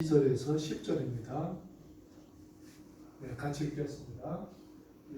2절에서 10절입니다. 네, 같이 읽겠습니다.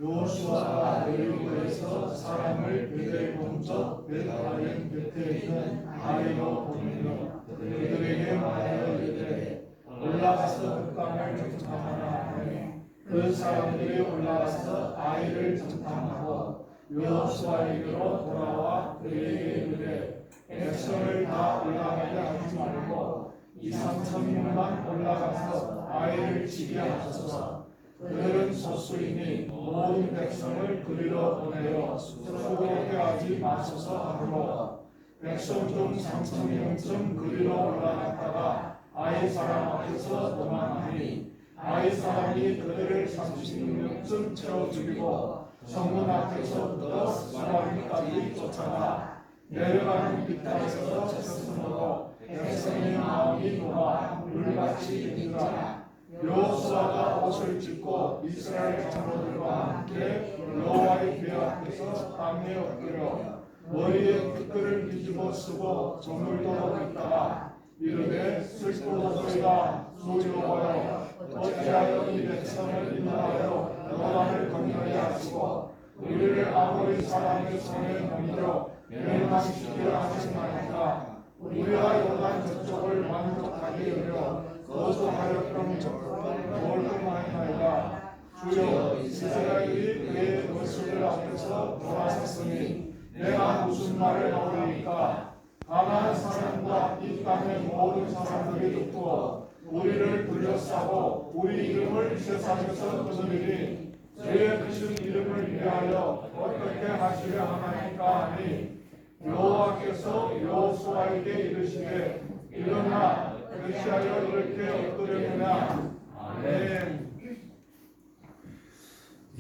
여호수아가 여리고에서 사람을 베델 동쪽 벳아웬 곁에 있는 아이로 보내며 그들에게 말하여 이르되 올라가서 그 땅을 정탐하라 하니 그 사람들이 올라가서 아이를 정탐하고 여호수아에게로 돌아와 그에게 이르되 백성을 다 올라가게 하지 말고 2-3천명만 올라가서 아이를 치게 하소서. 그들은 소수이니 모든 백성을 그리로 보내어 수고하게 하지 마소서 하므로 백성 중 3,000명쯤 그리로 올라갔다가 아이 사람 앞에서 도망하니 아이 사람이 그들을 30명쯤 채워 죽이고 성문 앞에서부터 수아리까지 쫓아가 내려가는 빗가에서 쳤으므로 백성의 마음이 녹아 물같이 되더라. 여호수아가 옷을 찢고 이스라엘 장로들과 함께 여호와의 궤 앞에서 땅에 엎드려 머리에 핏글을 뒤집어 쓰고 저물도록 있다가 이르되 슬프도소이다 주 여호와여 어찌하여 이 백성을 인하여 요단을 건너게 하시고 우리를 아모리 사람의 손에 넘겨 멸망시키려 하시나이까. 우리가 요단 저쪽을 만족하게 여겨 거주하였던 적은 올끔하나이다. 주여 이스라엘이 그의 거수들 앞에서 돌아섰으니 내가 무슨 말을 하오리까. 가나안 사람과 이 땅의 모든 사람들이 듣고 우리를 둘러싸고 우리 이름을 세상에서 거두리니 주의 크신 이름을 위하여 어떻게 하시려 하나이까 하니 여호와께서 여호수아에게 이르시되 일어나 어찌하여 이렇게 엎드렸느냐. 아멘.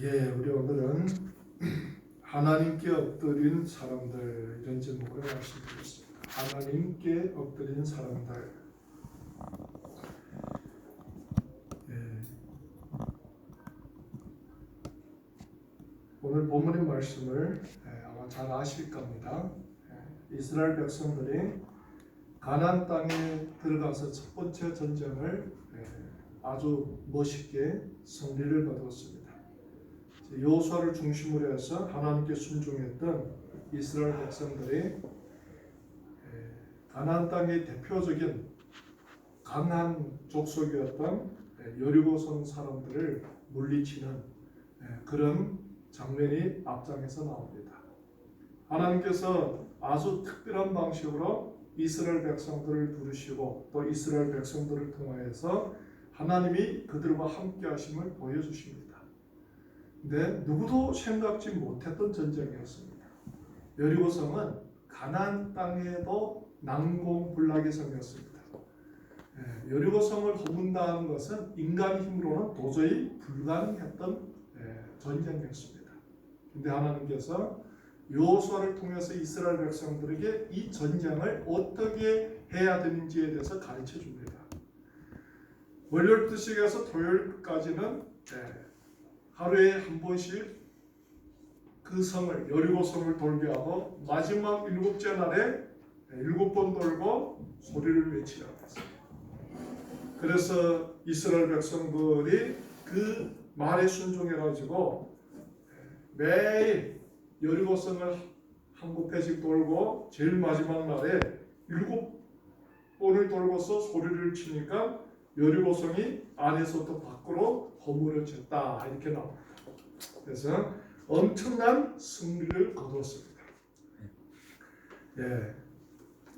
예, 우리 오늘은 하나님께 엎드린 사람들 이런 제목으로 말씀드리겠습니다. 하나님께 엎드린 사람들. 예. 오늘 본문의 말씀을 아마 잘 아실 겁니다. 이스라엘 백성들이 가나안 땅에 들어가서 첫 번째 전쟁을 아주 멋있게 승리를 거두었습니다. 여호수아를 중심으로 해서 하나님께 순종했던 이스라엘 백성들이 가나안 땅의 대표적인 강한 족속이었던 여리고성 사람들을 물리치는 그런 장면이 앞장에서 나옵니다. 하나님께서 아주 특별한 방식으로 이스라엘 백성들을 부르시고 또 이스라엘 백성들을 통하여서 하나님이 그들과 함께 하심을 보여주십니다. 근데 누구도 생각지 못했던 전쟁이었습니다. 여리고성은 가나안 땅에도 난공불락의 성이었습니다. 여리고성을 허문다는 것은 인간 힘으로는 도저히 불가능했던 전쟁이었습니다. 근데 하나님께서 여호수아를 통해서 이스라엘 백성들에게 이 전쟁을 어떻게 해야 되는지에 대해서 가르쳐 줍니다. 월요일부터 토요일까지는 하루에 한 번씩 그 성을 여리고성을 돌게 하고 마지막 7째 날에 7번 돌고 소리를 외치라고 했습니다. 그래서 이스라엘 백성들이 그 말에 순종해가지고 매일 여리고성을 한 곱해씩 돌고 제일 마지막 날에 7번을 돌고서 소리를 치니까 여리고성이 안에서부터 밖으로 허물어졌다 이렇게 나옵니다. 그래서 엄청난 승리를 거두었습니다.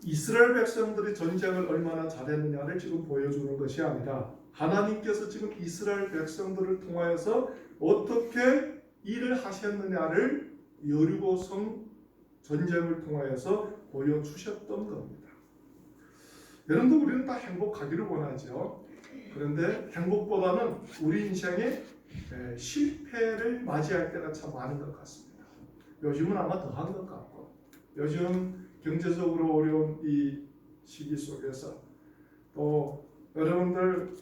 이스라엘 백성들이 전쟁을 얼마나 잘했느냐를 지금 보여주는 것이 아니라 하나님께서 지금 이스라엘 백성들을 통하여서 어떻게 일을 하셨느냐를 여리고성 전쟁을 통하여서 보여주셨던 겁니다. 여러분도 우리는 다 행복하기를 원하죠. 그런데 행복보다는 우리 인생에 실패를 맞이할 때가 참 많은 것 같습니다. 요즘은 아마 더한 것 같고 요즘 경제적으로 어려운 이 시기 속에서 또 여러분들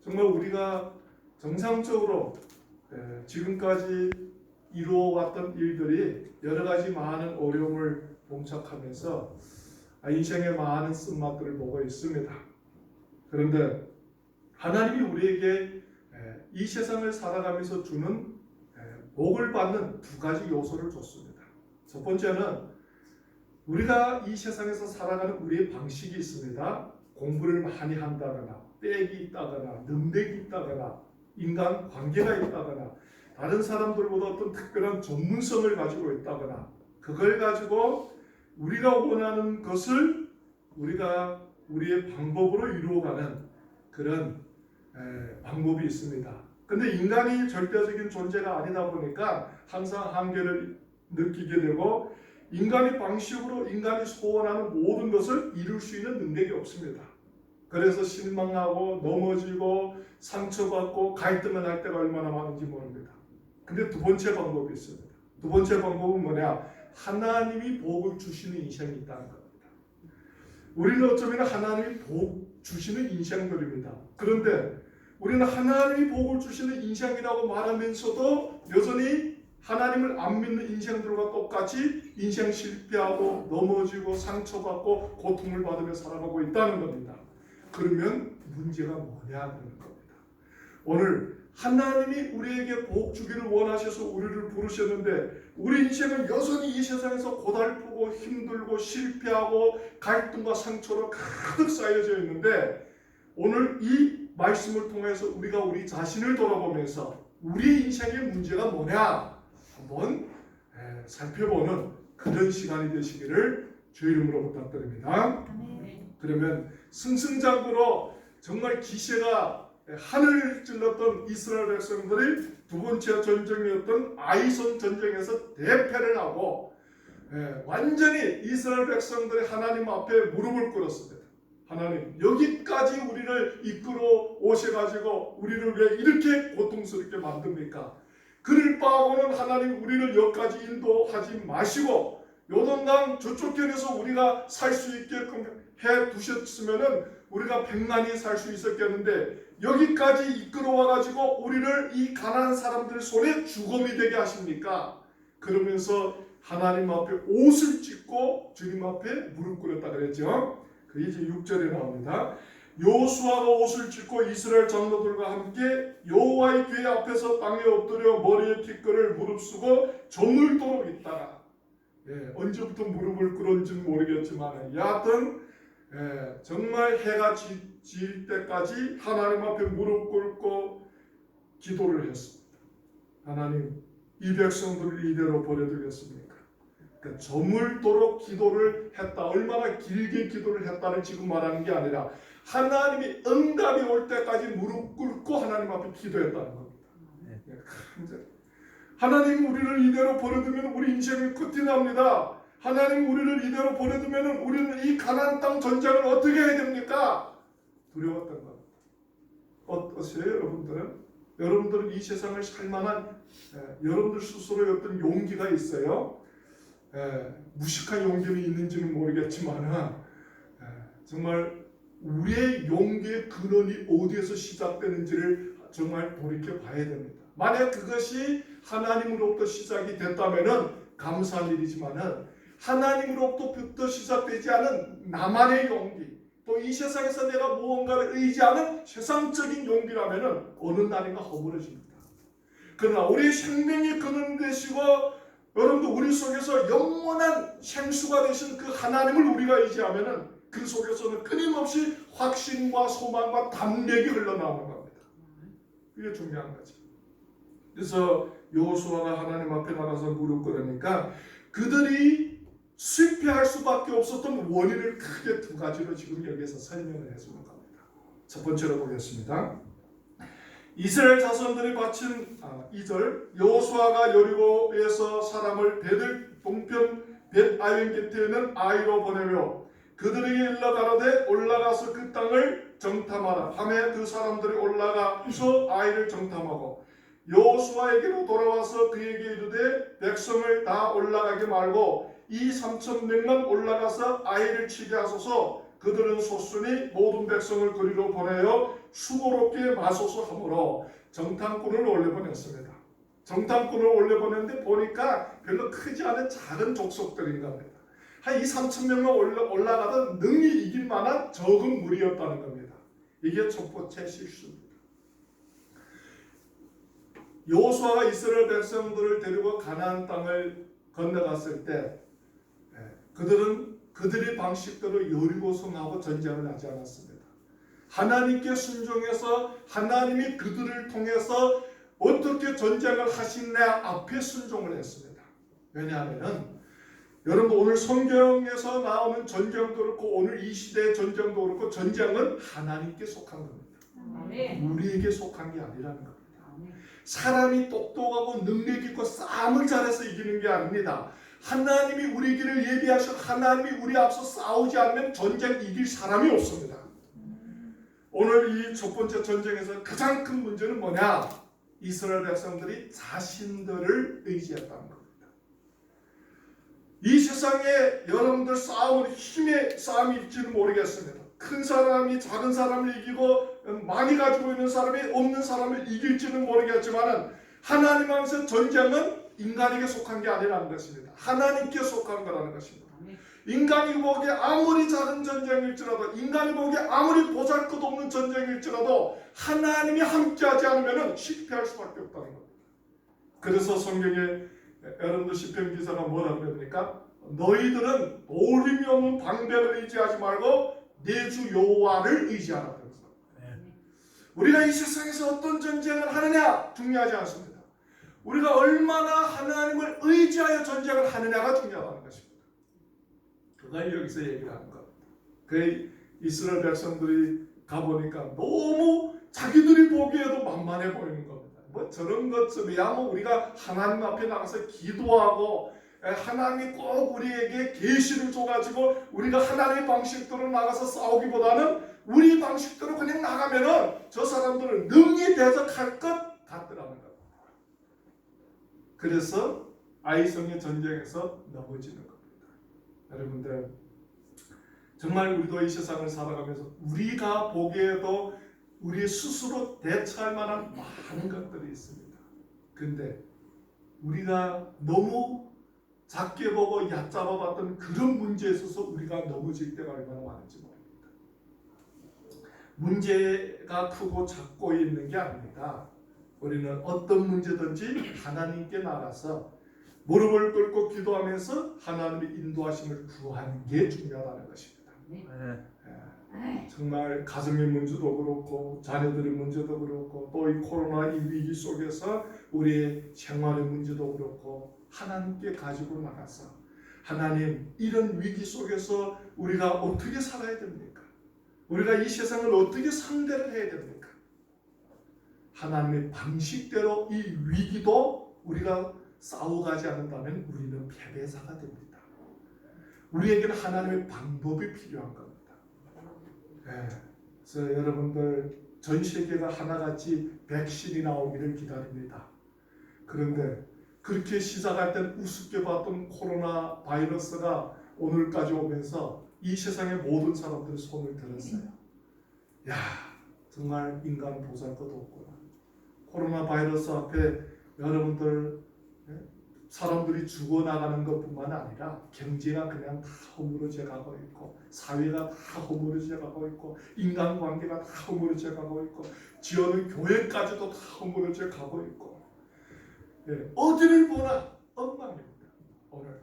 정말 우리가 정상적으로 지금까지 이루어왔던 일들이 여러 가지 많은 어려움을 봉착하면서 인생의 많은 쓴맛들을 보고 있습니다. 그런데 하나님이 우리에게 이 세상을 살아가면서 주는 복을 받는 두 가지 요소를 줬습니다. 첫 번째는 우리가 이 세상에서 살아가는 우리의 방식이 있습니다. 공부를 많이 한다거나 빽이 있다거나 능력이 있다거나 인간 관계가 있다거나 다른 사람들보다 어떤 특별한 전문성을 가지고 있다거나 그걸 가지고 우리가 원하는 것을 우리가 우리의 방법으로 이루어가는 그런 방법이 있습니다. 근데 인간이 절대적인 존재가 아니다 보니까 항상 한계를 느끼게 되고 인간의 방식으로 인간이 소원하는 모든 것을 이룰 수 있는 능력이 없습니다. 그래서 실망하고 넘어지고 상처받고 갈등을 할 때가 얼마나 많은지 모릅니다. 근데 두 번째 방법이 있습니다. 두 번째 방법은 뭐냐? 하나님이 복을 주시는 인생이 있다는 겁니다. 우리는 어쩌면 하나님이 복 주시는 인생들입니다. 그런데 우리는 하나님이 복을 주시는 인생이라고 말하면서도 여전히 하나님을 안 믿는 인생들과 똑같이 인생 실패하고 넘어지고 상처받고 고통을 받으며 살아가고 있다는 겁니다. 그러면 문제가 뭐냐는 겁니다. 오늘 하나님이 우리에게 복 주기를 원하셔서 우리를 부르셨는데 우리 인생은 여전히 이 세상에서 고달프고 힘들고 실패하고 갈등과 상처로 가득 쌓여져 있는데 오늘 이 말씀을 통해서 우리가 우리 자신을 돌아보면서 우리 인생의 문제가 뭐냐 한번 살펴보는 그런 시간이 되시기를 주 이름으로 부탁드립니다. 그러면 승승장구로 정말 기세가 하늘을 찔렀던 이스라엘 백성들이 두 번째 전쟁이었던 아이손 전쟁에서 대패를 하고 완전히 이스라엘 백성들이 하나님 앞에 무릎을 꿇었습니다. 하나님 여기까지 우리를 이끌어 오셔가지고 우리를 왜 이렇게 고통스럽게 만듭니까? 그럴 바하고는 하나님 우리를 여기까지 인도하지 마시고 요단강 저쪽 편에서 우리가 살 수 있게끔 해 두셨으면은 우리가 백만이 살 수 있었겠는데 여기까지 이끌어와가지고 우리를 이 가난한 사람들 손에 주검이 되게 하십니까? 그러면서 하나님 앞에 옷을 찢고 주님 앞에 무릎 꿇었다 그랬죠. 그게 이제 6절에 나옵니다. 여호수아가 옷을 찢고 이스라엘 장로들과 함께 여호와의 궤 앞에서 땅에 엎드려 머리에 티끌을 무릅쓰고 저물도록 있다가 언제부터 무릎을 꿇었는지는 모르겠지만 여하튼 정말 해가 질 때까지 하나님 앞에 무릎 꿇고 기도를 했습니다. 하나님 이 백성들을 이대로 버려두겠습니까? 그러니까 저물도록 기도를 했다. 얼마나 길게 기도를 했다는 지금 말하는 게 아니라 하나님이 응답이 올 때까지 무릎 꿇고 하나님 앞에 기도했다는 겁니다. 하나님 우리를 이대로 버려두면 우리 인생이 끝이 납니다. 하나님 우리를 이대로 버려두면 우리는 이 가나안 땅 전쟁을 어떻게 해야 됩니까? 두려웠던 겁니다. 어떠세요 여러분들은? 여러분들은 이 세상을 살만한 여러분들 스스로의 어떤 용기가 있어요. 무식한 용기는 있는지는 모르겠지만 정말 우리의 용기의 근원이 어디에서 시작되는지를 정말 돌이켜 봐야 됩니다. 만약 그것이 하나님으로부터 시작이 됐다면 감사한 일이지만은 하나님으로부터 시작되지 않은 나만의 용기 또 이 세상에서 내가 무언가를 의지하는 세상적인 용기라면 어느 날인가 허물어집니다. 그러나 우리 생명의 근원 되시고 여러분도 우리 속에서 영원한 생수가 되신 그 하나님을 우리가 의지하면 그 속에서는 끊임없이 확신과 소망과 담력이 흘러나오는 겁니다. 이게 중요한 거죠. 그래서 여호수아가 하나님 앞에 나가서 무릎 꿇으니까 그들이 실패할 수밖에 없었던 원인을 크게 두 가지로 지금 여기서 설명을 해주는 겁니다. 첫 번째로 보겠습니다. 이스라엘 자손들이 바친 2절 여호수아가 여리고에서 사람을 베들 동편 벳아웬 곁에 있는 아이로 보내며 그들에게 일러 가로되 올라가서 그 땅을 정탐하라. 밤에 그 사람들이 올라가서 아이를 정탐하고 여호수아에게로 돌아와서 그에게 이르되 백성을 다 올라가게 말고 이 3,000명만 올라가서 아이를 치게 하소서. 그들은 소순이 모든 백성을 그리로 보내어 수고롭게 마소서 하므로 정탐꾼을 올려보냈습니다. 정탐꾼을 올려보냈는데 보니까 별로 크지 않은 작은 족속들인 겁니다. 한 2, 3천 명만 올라가던 능히 이길 만한 적은 무리였다는 겁니다. 이게 첫 번째 실수입니다. 여호수아가 이스라엘 백성들을 데리고 가나안 땅을 건너갔을 때 그들의 방식대로 여리고 성하고 전쟁을 하지 않았습니다. 하나님께 순종해서 하나님이 그들을 통해서 어떻게 전쟁을 하시냐 앞에 순종을 했습니다. 왜냐하면 여러분 오늘 성경에서 나오는 전쟁도 그렇고 오늘 이 시대의 전쟁도 그렇고 전쟁은 하나님께 속한 겁니다. 우리에게 속한 게 아니라는 겁니다. 사람이 똑똑하고 능력 있고 싸움을 잘해서 이기는 게 아닙니다. 하나님이 우리 길을 예비하셔 하나님이 우리 앞서 싸우지 않으면 전쟁 이길 사람이 없습니다. 오늘 이 첫 번째 전쟁에서 가장 큰 문제는 뭐냐? 이스라엘 백성들이 자신들을 의지했다는 겁니다. 이 세상에 여러분들 싸움은 힘의 싸움일지는 모르겠습니다. 큰 사람이 작은 사람을 이기고 많이 가지고 있는 사람이 없는 사람을 이길지는 모르겠지만 하나님 앞에서 전쟁은 인간에게 속한 게 아니라는 것입니다. 하나님께 속한 거라는 것입니다. 인간이 보기에 아무리 작은 전쟁일지라도 인간이 보기에 아무리 보잘것없는 전쟁일지라도 하나님이 함께하지 않으면 실패할 수밖에 없다는 겁니다. 그래서 성경에 여러분들 시편 기사가 뭐라고 그럽니까? 너희들은 도림이 없는 방백을 의지하지 말고 내 주 여호와를 의지하라. 우리가 이 세상에서 어떤 전쟁을 하느냐 중요하지 않습니다. 우리가 얼마나 하나님을 의지하여 전쟁을 하느냐가 중요하다는 것입니다. 그걸 여기서 얘기를 하는 겁니다. 그 이스라엘 백성들이 가보니까 너무 자기들이 보기에도 만만해 보이는 겁니다. 뭐 저런 것쯤이야 뭐 우리가 하나님 앞에 나가서 기도하고 하나님이 꼭 우리에게 계시를 줘가지고 우리가 하나님의 방식대로 나가서 싸우기보다는 우리 방식대로 그냥 나가면은 저 사람들은 능히 대적할 것 같더라는 겁니다. 그래서 아이성의 전쟁에서 넘어지는 겁니다. 여러분들 정말 우리도 이 세상을 살아가면서 우리가 보기에도 우리 스스로 대처할 만한 많은 것들이 있습니다. 근데 우리가 너무 작게 보고 얕잡아 봤던 그런 문제에 있어서 우리가 넘어질 때가 얼마나 많은지 모릅니다. 문제가 크고 작고 있는 게 아닙니다. 우리는 어떤 문제든지 하나님께 나가서 무릎을 꿇고 기도하면서 하나님의 인도하심을 구하는 게 중요하다는 것입니다. 정말 가정의 문제도 그렇고 자녀들의 문제도 그렇고 또 이 코로나 이 위기 속에서 우리의 생활의 문제도 그렇고 하나님께 가지고 나가서 하나님 이런 위기 속에서 우리가 어떻게 살아야 됩니까? 우리가 이 세상을 어떻게 상대를 해야 됩니까? 하나님의 방식대로 이 위기도 우리가 싸워가지 않는다면 우리는 패배자가 됩니다. 우리에게는 하나님의 방법이 필요한 겁니다. 그래서 여러분들 전 세계가 하나같이 백신이 나오기를 기다립니다. 그런데 그렇게 시작할 땐 우습게 봤던 코로나 바이러스가 오늘까지 오면서 이 세상의 모든 사람들이 손을 들었어요. 야, 정말 인간 보잘 것 없구나. 코로나 바이러스 앞에 여러분들 사람들이 죽어나가는 것뿐만 아니라 경제가 그냥 다 허물어져 가고 있고 사회가 다 허물어져 가고 있고 인간관계가 다 허물어져 가고 있고 지어는 교회까지도 다 허물어져 가고 있고 어디를 보나 엉망입니다. 오늘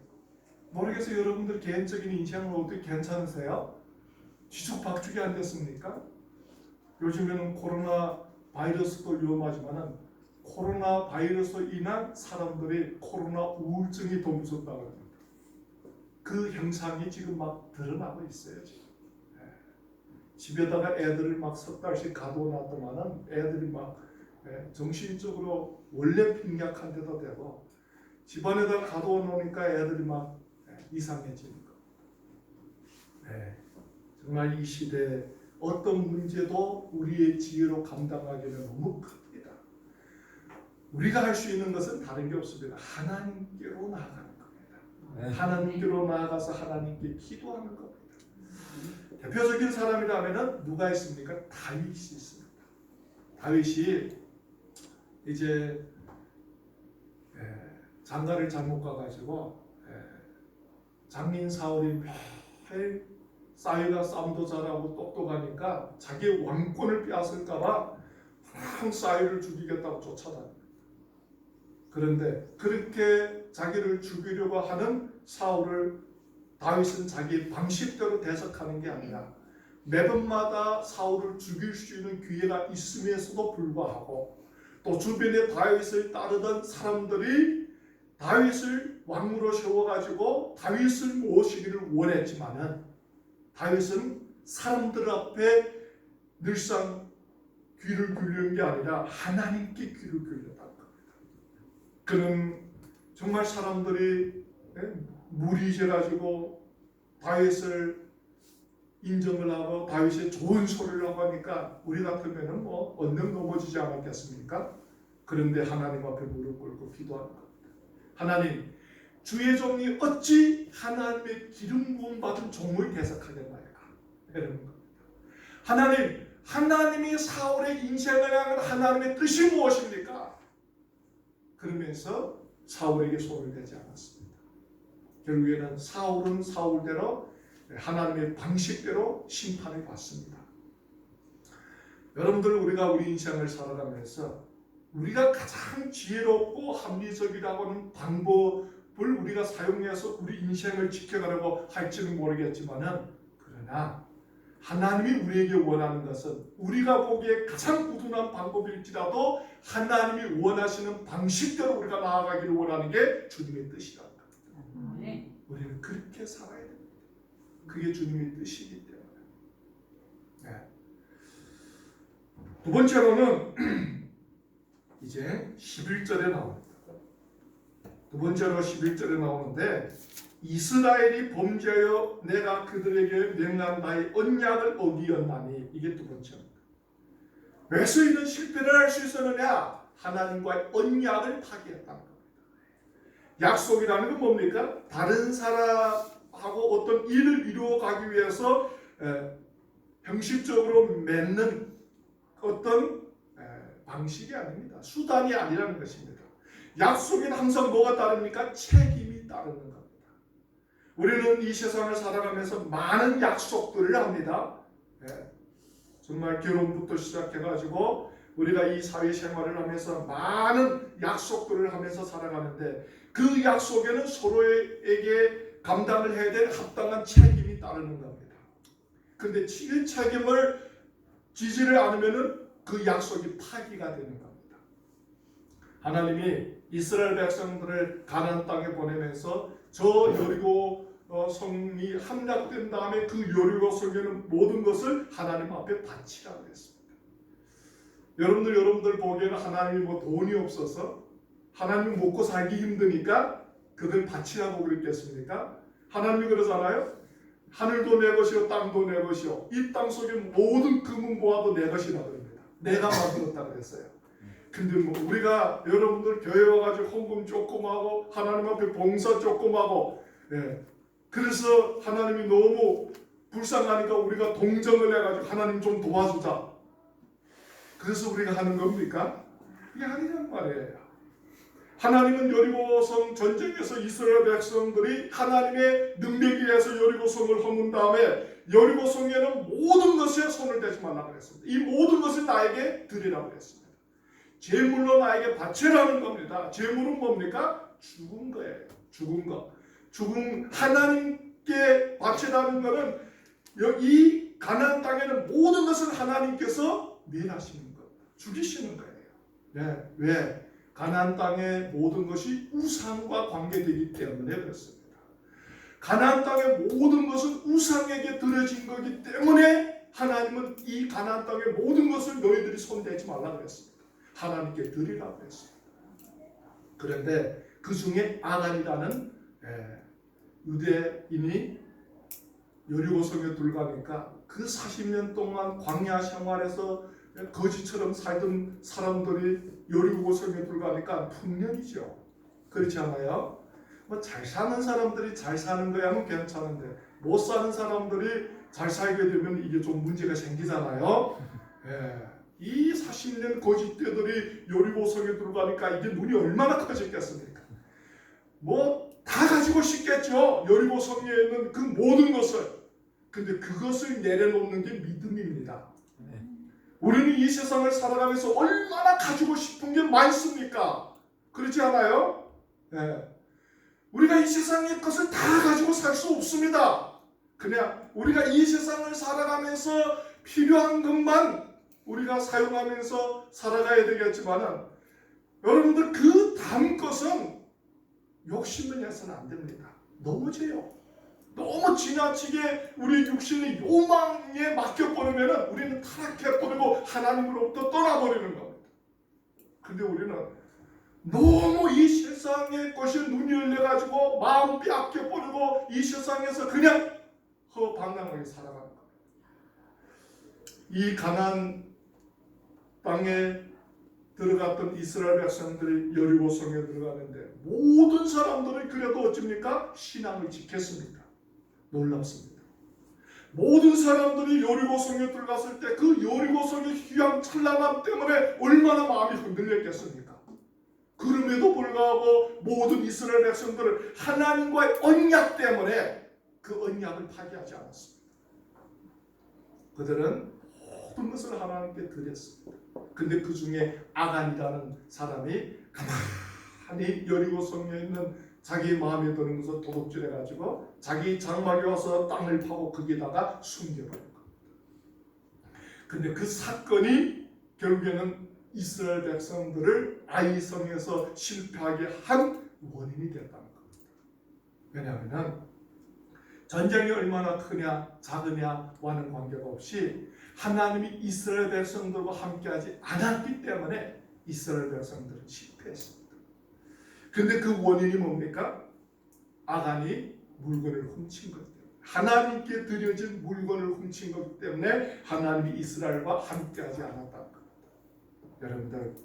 모르겠어요. 여러분들 개인적인 인생은 어떻게 괜찮으세요? 뒤죽박죽이 안 됐습니까? 요즘에는 코로나 바이러스도 위험하지만은 코로나 바이러스로 인한 사람들의 코로나 우울증이 더 무섭다고 합니다. 그 현상이 지금 막 드러나고 있어요. 지금. 집에다가 애들을 막 석 달씩 가둬놨더만은 애들이 막 정신적으로 원래 빈약한 데도 되고 집안에다 가둬놓으니까 애들이 막 이상해지는 겁니다. 정말 이 시대에 어떤 문제도 우리의 지혜로 감당하기는 너무 큽니다. 우리가 할 수 있는 것은 다른 게 없습니다. 하나님께로 나아가는 겁니다. 하나님께로 나아가서 하나님께 기도하는 겁니다. 대표적인 사람이라면 누가 있습니까? 다윗이 있습니다. 다윗이 이제 장가를 잘못 가가지고 장인 사울이 매일 싸이가 싸움도 잘하고 똑똑하니까 자기의 왕권을 빼앗을까봐 항상 싸이를 죽이겠다고 쫓아다닙니다. 그런데 그렇게 자기를 죽이려고 하는 사울을 다윗은 자기 방식대로 대적하는 게 아니라 매번마다 사울을 죽일 수 있는 기회가 있음에서도 불구하고 또 주변에 다윗을 따르던 사람들이 다윗을 왕으로 세워가지고 다윗을 모시기를 원했지만은 다윗은 사람들 앞에 늘상 귀를 기울이는 게 아니라 하나님께 귀를 기울였다는 겁니다. 그는 정말 사람들이 무리해가지고 다윗을 인정을 하고 다윗의 좋은 소리를 하고 하니까 우리 같으면은 뭐 언능 넘어지지 않았겠습니까? 그런데 하나님 앞에 무릎 꿇고 기도하는 겁니다. 하나님, 주의 종이 어찌 하나님의 기름 부음 받은 종을 대적하겠나이까? 이러는 겁니다. 하나님, 하나님이 사울의 인생을 향한 하나님의 뜻이 무엇입니까? 그러면서 사울에게 손을 대지 않았습니다. 결국에는 사울은 사울대로 하나님의 방식대로 심판을 받습니다. 여러분들, 우리가 우리 인생을 살아가면서 우리가 가장 지혜롭고 합리적이라고 하는 방법을 우리가 사용해서 우리 인생을 지켜가려고 할지는 모르겠지만은, 그러나 하나님이 우리에게 원하는 것은 우리가 보기에 가장 부둔한 방법일지라도 하나님이 원하시는 방식대로 우리가 나아가기를 원하는 게 주님의 뜻이라는 겁니다. 우리는 그렇게 살아야 됩니다. 그게 주님의 뜻이기 때문에. 네. 두 번째로는 이제 11절에 나옵니다. 두 번째로 11절에 나오는데, 이스라엘이 범죄하여 내가 그들에게 명한 나의 언약을 어기었나니, 이게 두 번째입니다. 왜 이는 실패를 할 수 있었느냐? 하나님과의 언약을 파기했다는 겁니다. 약속이라는 건 뭡니까? 다른 사람하고 어떤 일을 이루어가기 위해서 형식적으로 맺는 어떤 방식이 아닙니다. 수단이 아니라는 것입니다. 약속에는 항상 뭐가 따릅니까? 책임이 따르는 겁니다. 우리는 이 세상을 살아가면서 많은 약속들을 합니다. 정말 결혼부터 시작해가지고 우리가 이 사회생활을 하면서 많은 약속들을 하면서 살아가는데, 그 약속에는 서로에게 감당을 해야 될 합당한 책임이 따르는 겁니다. 그런데 이 책임을 지지를 않으면은 그 약속이 파기가 되는 겁니다. 하나님이 이스라엘 백성들을 가나안 땅에 보내면서 저 여리고 성이 함락된 다음에 그 여리고 성에는 모든 것을 하나님 앞에 바치라고 했습니다. 여러분들 보기에는 하나님이 뭐 돈이 없어서 하나님 먹고 살기 힘드니까 그들 바치라고 그랬겠습니까? 하나님이 그러잖아요. 하늘도 내 것이요 땅도 내 것이요 이 땅 속에 모든 금은 보아도 내 것이라 그럽니다. 내가 만들었다 그랬어요. 근데 뭐 우리가 여러분들 교회 와가지고 헌금 조금 하고 하나님 앞에 봉사 조금 하고, 그래서 하나님이 너무 불쌍하니까 우리가 동정을 해가지고 하나님 좀 도와주자, 그래서 우리가 하는 겁니까? 이게 아니란 말이에요. 하나님은 여리고성 전쟁에서 이스라엘 백성들이 하나님의 능력에 의해서 여리고성을 허문 다음에 여리고성에는 모든 것에 손을 대지 말라고 했습니다. 이 모든 것을 나에게 드리라고 했습니다. 제물로 나에게 바치라는 겁니다. 제물은 뭡니까? 죽은 거예요. 죽은 거. 죽은 하나님께 바치라는 것은 이 가나안 땅에는 모든 것을 하나님께서 멸하시는 겁니다. 죽이시는 거예요. 네. 왜? 가나안 땅의 모든 것이 우상과 관계되기 때문에 그렇습니다. 가나안 땅의 모든 것은 우상에게 드려진 거기 때문에 하나님은 이 가나안 땅의 모든 것을 너희들이 손대지 말라고 했습니다. 하나님께 드리라고 했습니다. 그런데 그 중에 아간이라는 유대인이 여리고성에 들어가니까 그 40년 동안 광야 생활에서 거지처럼 살던 사람들이 여리고성에 들어가니까 풍년이죠. 그렇지 않아요? 뭐 잘 사는 사람들이 잘 사는 거야는 괜찮은데 못 사는 사람들이 잘 살게 되면 이게 좀 문제가 생기잖아요. 이 40년 거짓대들이 여리고성에 들어가니까 이게 눈이 얼마나 커졌겠습니까? 뭐 다 가지고 싶겠죠. 여리고성에 있는 그 모든 것을. 근데 그것을 내려놓는 게 믿음입니다. 우리는 이 세상을 살아가면서 얼마나 가지고 싶은 게 많습니까? 그렇지 않아요? 네. 우리가 이 세상의 것을 다 가지고 살 수 없습니다. 그냥 우리가 이 세상을 살아가면서 필요한 것만 우리가 사용하면서 살아가야 되겠지만은 여러분들 그 다음 것은 욕심을 내서는 안 됩니다. 너무 죄요. 너무 지나치게 우리 육신의 요망에 맡겨버리면 우리는 타락해버리고 하나님으로부터 떠나버리는 겁니다. 근데 우리는 너무 이 세상의 것이 눈이 열려가지고 마음 빼앗겨버리고 이 세상에서 그냥 허방랑하게 살아가는 겁니다. 이 가나안 땅에 들어갔던 이스라엘 백성들이 여리고성에 들어가는데 모든 사람들이 그래도 어찌입니까? 신앙을 지켰습니다. 놀랍습니다. 모든 사람들이 여리고성에 들어갔을 때 그 여리고성의 휘황찬란함 때문에 얼마나 마음이 흔들렸겠습니까? 그럼에도 불구하고 모든 이스라엘 백성들은 하나님과의 언약 때문에 그 언약을 파기하지 않았습니다. 그들은 모든 것을 하나님께 드렸습니다. 근데 그 중에 아간이라는 사람이 가만히 여리고성에 있는 자기 마음에 드는 것을 도둑질해가지고 자기 장막에 와서 땅을 파고 거기다가 숨겨버린 겁니다. 근데 그 사건이 결국에는 이스라엘 백성들을 아이성에서 실패하게 한 원인이 됐다는 겁니다. 왜냐하면 전쟁이 얼마나 크냐 작으냐와는 관계가 없이 하나님이 이스라엘 백성들과 함께하지 않았기 때문에 이스라엘 백성들은 실패했습니다. 근데 그 원인이 뭡니까? 아간이 물건을 훔친 것 때문에 하나님께 드려진 물건을 훔친 것 때문에 하나님이 이스라엘과 함께하지 않았다는 겁니다. 여러분들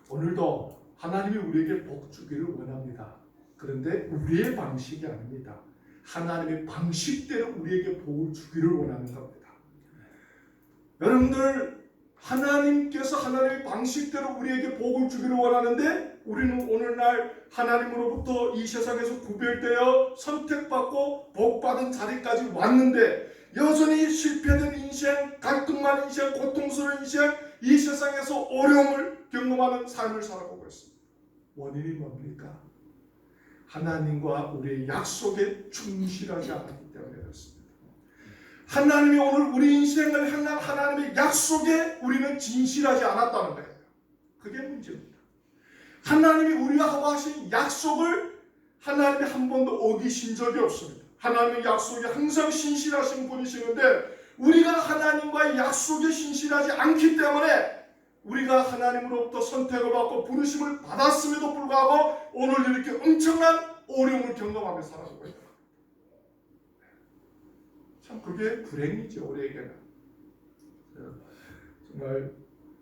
오늘도 하나님이 우리에게 복 주기를 원합니다. 그런데 우리의 방식이 아닙니다. 하나님의 방식대로 우리에게 복을 주기를 원하는 겁니다. 여러분들 하나님께서 하나님의 방식대로 우리에게 복을 주기를 원하는데 우리는 오늘날 하나님으로부터 이 세상에서 구별되어 선택받고 복받은 자리까지 왔는데 여전히 실패된 인생, 갈등만 인생, 고통스러운 인생, 이 세상에서 어려움을 경험하는 삶을 살아가고 있습니다. 원인이 뭡니까? 하나님과 우리의 약속에 충실하지 않았기 때문에 그렇습니다. 하나님이 오늘 우리 인생을 향한 하나님의 약속에 우리는 진실하지 않았다는 거예요. 그게 문제입니다. 하나님이 우리와 하신 약속을 하나님이 한 번도 어기신 적이 없습니다. 하나님의 약속에 항상 신실하신 분이시는데 우리가 하나님과의 약속에 신실하지 않기 때문에 우리가 하나님으로부터 선택을 받고 부르심을 받았음에도 불구하고 오늘 이렇게 엄청난 어려움을 경험하며 살아가고 있다. 참 그게 불행이죠. 우리에게는. 정말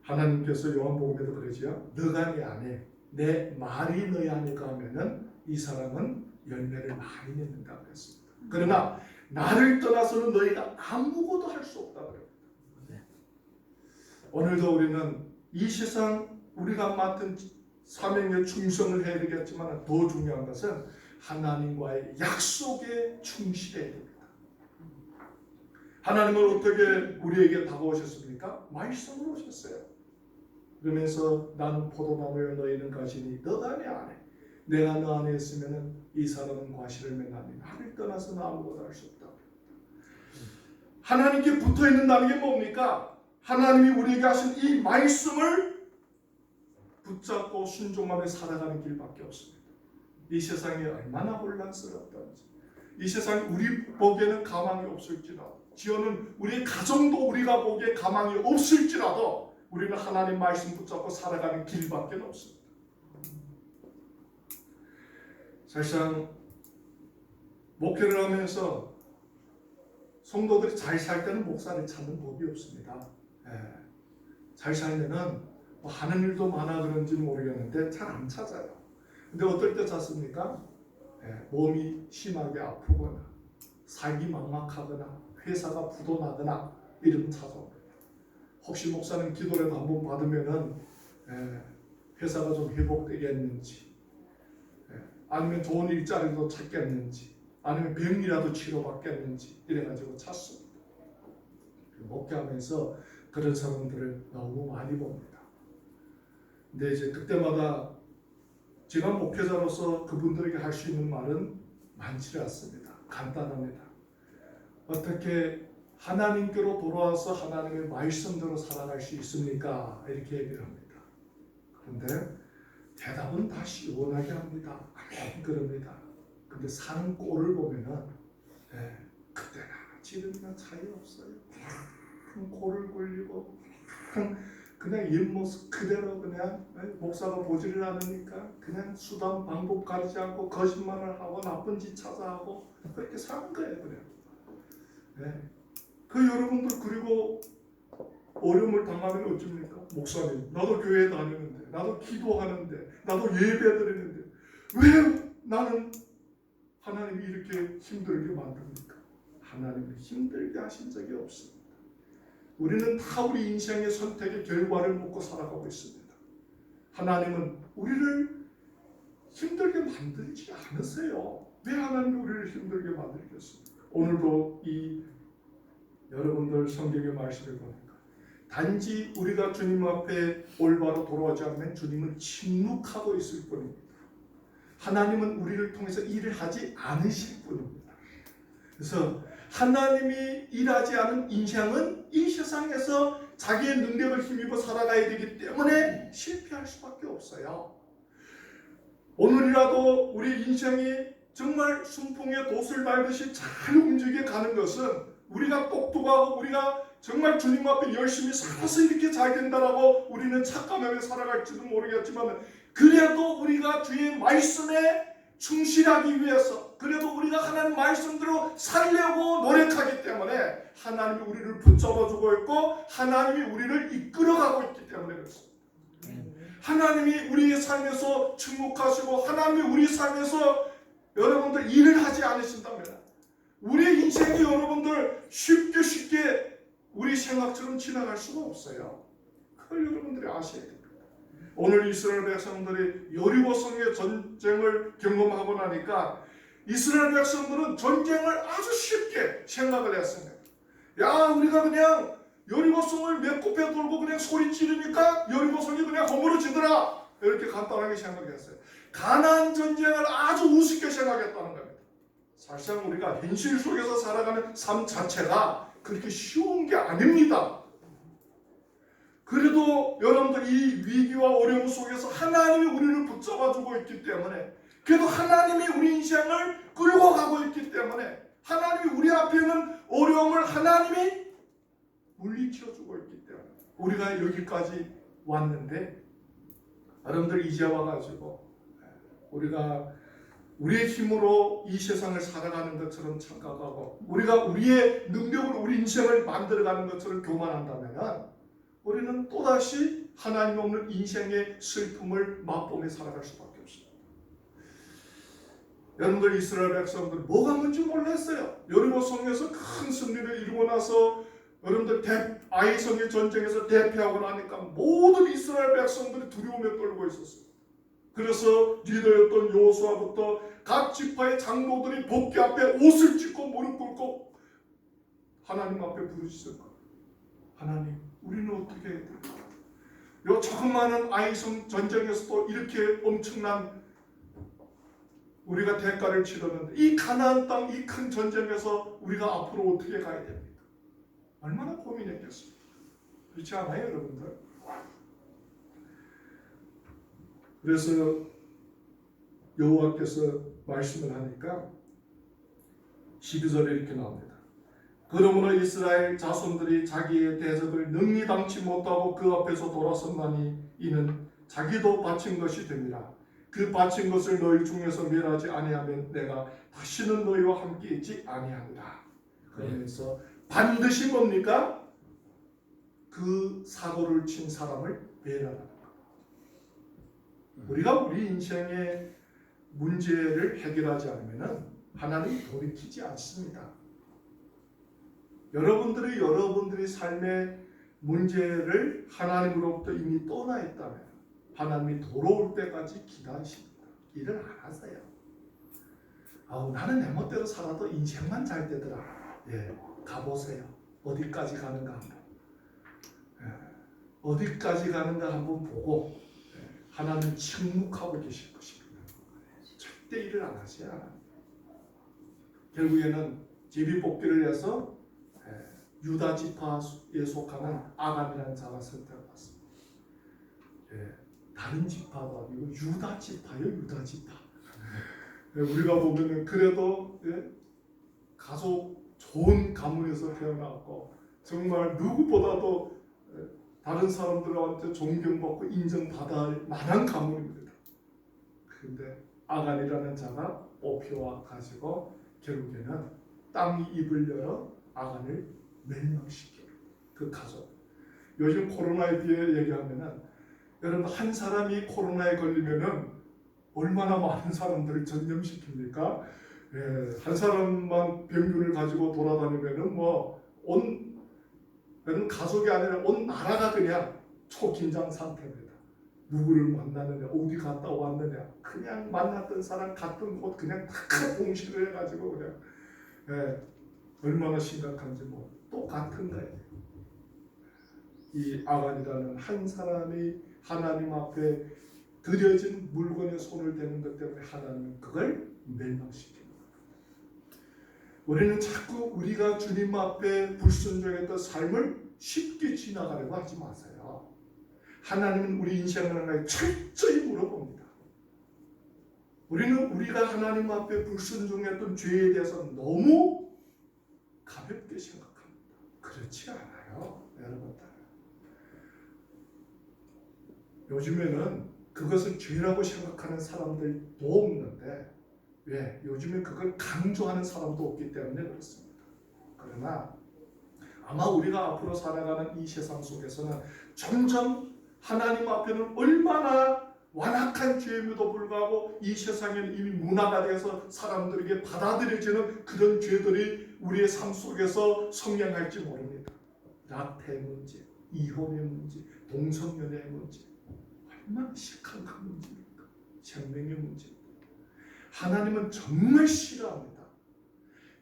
하나님께서 요한복음에도 그러지요. 너가 내 안에 내 말이 너희 안에 가면은 이 사람은 열매를 많이 맺는다고 했습니다. 그러나 나를 떠나서는 너희가 아무것도 할 수 없다고 합니다. 오늘도 우리는 이 세상 우리가 맡은 사명에 충성을 해야 되겠지만 더 중요한 것은 하나님과의 약속에 충실해야 됩니다. 하나님은 어떻게 우리에게 다가오셨습니까? 말씀으로 오셨어요. 그러면서 나는 포도나무여 너희는 가시니 너가 내 안에 내가 너 안에 있으면 이 사람은 과실을 맺나니 나를 떠나서는 아무것도 할 수 없다. 하나님께 붙어있는다는 게 뭡니까? 하나님이 우리에게 하신 이 말씀을 붙잡고 순종하며 살아가는 길밖에 없습니다. 이 세상이 얼마나 혼란스럽던지 이 세상 우리 보기에는 가망이 없을지라도 지어는 우리 가정도 우리가 보기에 가망이 없을지라도 우리는 하나님 말씀 붙잡고 살아가는 길밖에 없습니다. 사실상 목회를 하면서 성도들이 잘 살 때는 목사를 찾는 법이 없습니다. 잘 살면은 뭐 하는 일도 많아 그런지 모르겠는데 잘 안 찾아요. 근데 어떨 때 찾습니까? 몸이 심하게 아프거나 살기 막막하거나 회사가 부도나거나 이러면 찾아옵니다. 혹시 목사님 기도라도 한번 받으면은 회사가 좀 회복되겠는지 아니면 좋은 일자리도 찾겠는지 아니면 병이라도 치료받겠는지 이래가지고 찾습니다. 목회하면서 그런 사람들을 너무 많이 봅니다. 근데 이제 그때마다 제가 목회자로서 그분들에게 할 수 있는 말은 많지 않습니다. 간단합니다. 어떻게 하나님께로 돌아와서 하나님의 말씀대로 살아갈 수 있습니까? 이렇게 얘기를 합니다. 그런데 대답은 다 시원하게 합니다. 아멘 그럽니다. 근데 사는 꼴을 보면은 그때나 지금이나 차이 없어요. 그냥 코를 굴리고 그냥 옛모습 그대로 그냥 목사가 보지를 않으니까 그냥 수단 방법 가리지 않고 거짓말을 하고 나쁜 짓 찾아하고 그렇게 사는 거예요. 그냥. 그 여러분들 그리고 어려움을 당하면 어쩝니까? 목사님 나도 교회 다니는데 나도 기도하는데 나도 예배 드리는데 왜 나는 하나님이 이렇게 힘들게 만듭니까? 하나님이 힘들게 하신 적이 없습니다. 우리는 다 우리 인생의 선택의 결과를 먹고 살아가고 있습니다. 하나님은 우리를 힘들게 만들지 않으세요. 왜 하나님이 우리를 힘들게 만들겠습니까? 오늘도 이 여러분들 성경의 말씀을 보니까 단지 우리가 주님 앞에 올바로 돌아오지 않으면 주님은 침묵하고 있을 뿐입니다. 하나님은 우리를 통해서 일을 하지 않으실 뿐입니다. 그래서 하나님이 일하지 않은 인생은 이 세상에서 자기의 능력을 힘입어 살아가야 되기 때문에 실패할 수밖에 없어요. 오늘이라도 우리 인생이 정말 순풍의 돛을 밟듯이 잘 움직여 가는 것은 우리가 똑똑하고 우리가 정말 주님 앞에 열심히 살아서 이렇게 잘 된다라고 우리는 착각하며 살아갈지도 모르겠지만 그래도 우리가 주의 말씀에 충실하기 위해서 그래도 우리가 하나님 말씀대로 살려고 노력하기 때문에 하나님이 우리를 붙잡아주고 있고 하나님이 우리를 이끌어가고 있기 때문에 그렇습니다. 하나님이 우리의 삶에서 축복하시고 하나님이 우리 삶에서 여러분들 일을 하지 않으신다면 우리의 인생이 여러분들 쉽게 우리 생각처럼 지나갈 수가 없어요. 그걸 여러분들이 아셔야 됩니다. 오늘 이스라엘 백성들이 여리고성의 전쟁을 경험하고 나니까 이스라엘 백성들은 전쟁을 아주 쉽게 생각을 했습니다. 야 우리가 그냥 여리고성을 메꿔 돌고 그냥 소리 지르니까 여리고성이 그냥 허물어지더라 이렇게 간단하게 생각했어요. 가나안 전쟁을 아주 우습게 생각했다는 겁니다. 사실상 우리가 현실 속에서 살아가는 삶 자체가 그렇게 쉬운 게 아닙니다. 그래도 여러분들 이 위기와 어려움 속에서 하나님이 우리를 붙잡아주고 있기 때문에 그래도 하나님이 우리 인생을 끌고 가고 있기 때문에 하나님이 우리 앞에 있는 어려움을 하나님이 물리쳐주고 있기 때문에 우리가 여기까지 왔는데 여러분들 이제 와가지고 우리가 우리의 힘으로 이 세상을 살아가는 것처럼 착각하고 우리가 우리의 능력으로 우리 인생을 만들어가는 것처럼 교만한다면 우리는 또다시 하나님 없는 인생의 슬픔을 맛보며 살아갈 수밖에 없습니다. 여러분들 이스라엘 백성들 뭐가 뭔지 몰랐어요. 여리고성에서 큰 승리를 이루고 나서 여러분들 아이성의 전쟁에서 대패하고 나니까 모든 이스라엘 백성들이 두려움에 떨고 있었어요. 그래서 리더였던 여호수아부터 각 지파의 장로들이 복귀 앞에 옷을 찢고 무릎 꿇고 하나님 앞에 부르짖은 거예요. 하나님, 우리는 어떻게 해야 될까? 요 조그마한 아이성 전쟁에서도 이렇게 엄청난 우리가 대가를 치렀는데 이 가나안 땅 이 큰 전쟁에서 우리가 앞으로 어떻게 가야 됩니까? 얼마나 고민했겠습니까? 그렇지 않아요, 여러분들? 그래서 여호와께서 말씀을 하니까 12절에 이렇게 나옵니다. 그러므로 이스라엘 자손들이 자기의 대적을 능히 당치 못하고 그 앞에서 돌아섰나니 이는 자기도 바친 것이 됨이라. 그 바친 것을 너희 중에서 멸하지 아니하면 내가 다시는 너희와 함께 있지 아니하리라. 그러면서 반드시 뭡니까? 그 사고를 친 사람을 멸하라. 우리가 우리 인생의 문제를 해결하지 않으면 하나님이 돌이키지 않습니다. 여러분들이 삶의 문제를 하나님으로부터 이미 떠나 있다면 하나님이 돌아올 때까지 기다리십니다. 일을 안 하세요. 아우 나는 내 멋대로 살아도 인생만 잘 되더라. 예, 가보세요. 어디까지 가는가 한번. 예, 어디까지 가는가 한번 보고 하나님 침묵하고 계실 것입니다. 절대 일을 안 하셔야. 결국에는 제비뽑기를 해서 유다 지파에 속하는 아간이라는 자가 선택받습니다. 다른 지파도 아니고 유다 지파요, 유다 지파. 우리가 보면은 그래도 가족 좋은 가문에서 태어났고 정말 누구보다도 다른 사람들한테 존경받고 인정받을 만한 가문입니다. 그런데 아간이라는 자가 뽑혀와 가지고 결국에는 땅이 입을 열어 아간을 멸망시켜 그 가족. 요즘 코로나에 대해 얘기하면은 여러분 한 사람이 코로나에 걸리면은 얼마나 많은 사람들을 전염시킵니까? 한 사람만 병균을 가지고 돌아다니면은 온 가족이 아니라 온 나라가 그냥 초긴장 상태입니다. 누구를 만나느냐, 어디 갔다 왔느냐, 그냥 만났던 사람 같은 곳 그냥 다 공시를 해가지고 그냥 얼마나 심각한지 똑같은 거예요. 이 아간이라는 한 사람이 하나님 앞에 드려진 물건에 손을 대는 것 때문에 하나님은 그걸 멸망시킵니다. 우리는 자꾸 우리가 주님 앞에 불순종했던 삶을 쉽게 지나가려고 하지 마세요. 하나님은 우리 인생을 철저히 물어봅니다. 우리는 우리가 하나님 앞에 불순종했던 죄에 대해서 너무 가볍게 생각합니다. 그렇지 않아요, 여러분들. 요즘에는 그것을 죄라고 생각하는 사람들도 없는데 왜? 요즘에 그걸 강조하는 사람도 없기 때문에 그렇습니다. 그러나 아마 우리가 앞으로 살아가는 이 세상 속에서는 점점 하나님 앞에는 얼마나 완악한 죄임에도 불구하고 이 세상에는 이미 문화가 돼서 사람들에게 받아들여지는 그런 죄들이 우리의 삶 속에서 성행할지 모릅니다. 낙태의 문제, 이혼의 문제, 동성연애의 문제, 얼마나 심각한 문제입니까? 생명의 문제입니다. 하나님은 정말 싫어합니다.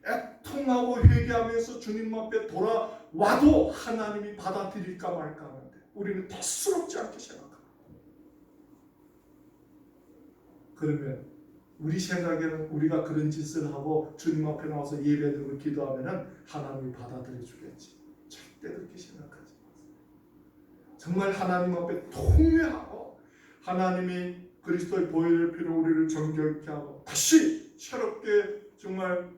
애통하고 회개하면서 주님 앞에 돌아와도 하나님이 받아들일까 말까 하는데 우리는 대수롭지 않게 생각합니다. 그러면 우리 생각에는 우리가 그런 짓을 하고 주님 앞에 나와서 예배드리고 기도하면 하나님이 받아들여 주겠지. 절대 그렇게 생각하지 마세요. 정말 하나님 앞에 통회하고 하나님이 그리스도의 보혈의 피로 우리를 정결케 하고 다시 새롭게 정말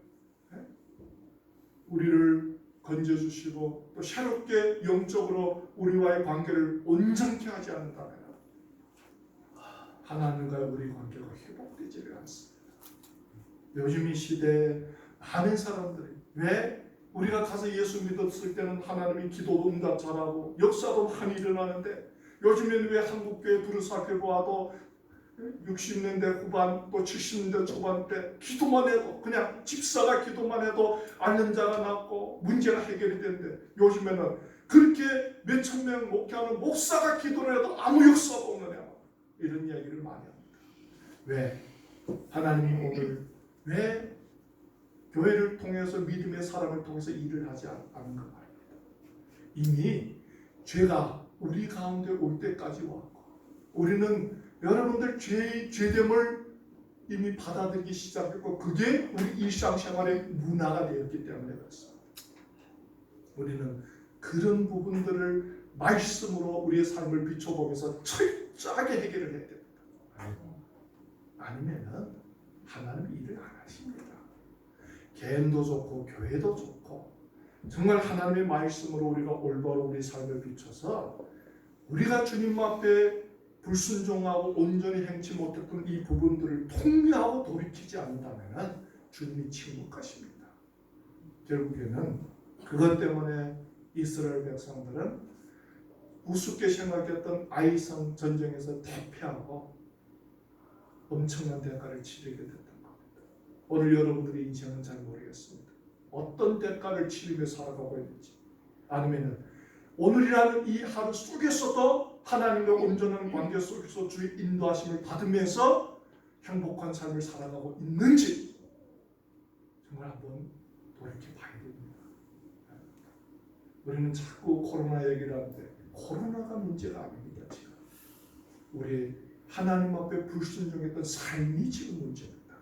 우리를 건져주시고 또 새롭게 영적으로 우리와의 관계를 온전케 하지 않는다면 하나님과의 우리 관계가 회복되지를 않습니다. 요즘 이 시대에 많은 사람들이 왜 우리가 가서 예수 믿었을 때는 하나님이 기도도 응답 잘하고 역사도 많이 일어나는데 요즘에는 왜 한국교회 두루 살펴보아도 60년대 후반 또 70년대 초반 때 기도만 해도 그냥 집사가 기도만 해도 앓는 자가 낫고 문제가 해결이 되는데 요즘에는 그렇게 몇천 명 목회하는 목사가 기도를 해도 아무 역사도 없느냐 이런 이야기를 많이 합니다. 왜? 하나님이 오늘 왜 교회를 통해서 믿음의 사람을 통해서 일을 하지 않은 것 말입니다. 이미 죄가 우리 가운데 올 때까지 왔고 우리는 여러분들 죄됨을 이미 받아들이기 시작했고 그게 우리 일상생활의 문화가 되었기 때문에 그렇습니다. 우리는 그런 부분들을 말씀으로 우리의 삶을 비춰보면서 철저하게 해결을 해야 됩니다. 아니면은 하나님 일을 안 하십니다. 개인도 좋고 교회도 좋고 정말 하나님의 말씀으로 우리가 올바로 우리 삶을 비춰서 우리가 주님 앞에 불순종하고 온전히 행치 못했던 이 부분들을 통회하고 돌이키지 않는다면 주님이 침묵하십니다. 결국에는 그것 때문에 이스라엘 백성들은 우습게 생각했던 아이성 전쟁에서 대패하고 엄청난 대가를 치르게 됐던 겁니다. 오늘 여러분들의 인생은 잘 모르겠습니다. 어떤 대가를 치르며 살아가고 있는지 아니면 오늘이라는 이 하루 속에서도 하나님과 온전한 관계 속에서 주의 인도하심을 받으면서 행복한 삶을 살아가고 있는지 정말 한번 돌이켜 봐야 됩니다. 우리는 자꾸 코로나 얘기를 하는데 코로나가 문제가 아닙니다. 지금 우리 하나님 앞에 불순종했던 삶이 지금 문제입니다.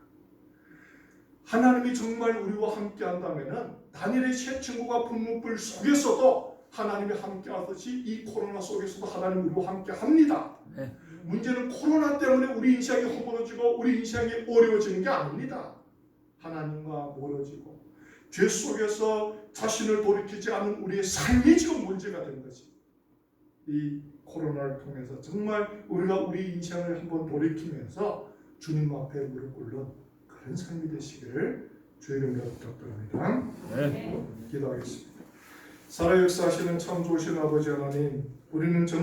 하나님이 정말 우리와 함께 한다면 다니엘의 새 친구가 분문불 속에서도 하나님이 함께 하듯이 이 코로나 속에서도 하나님 우리와 함께 합니다. 네. 문제는 코로나 때문에 우리 인생이 허물어지고 우리 인생이 어려워지는 게 아닙니다. 하나님과 멀어지고 죄 속에서 자신을 돌이키지 않은 우리의 삶이 지금 문제가 된 것이 이 코로나를 통해서 정말 우리가 우리 인생을 한번 돌이키면서 주님 앞에 무릎 꿇는 그런 삶이 되시기를 주의 이름으로 부탁드립니다. 네. 기도하겠습니다. 살아 역사하시는 참 좋으신 아버지 하나님, 우리는 정말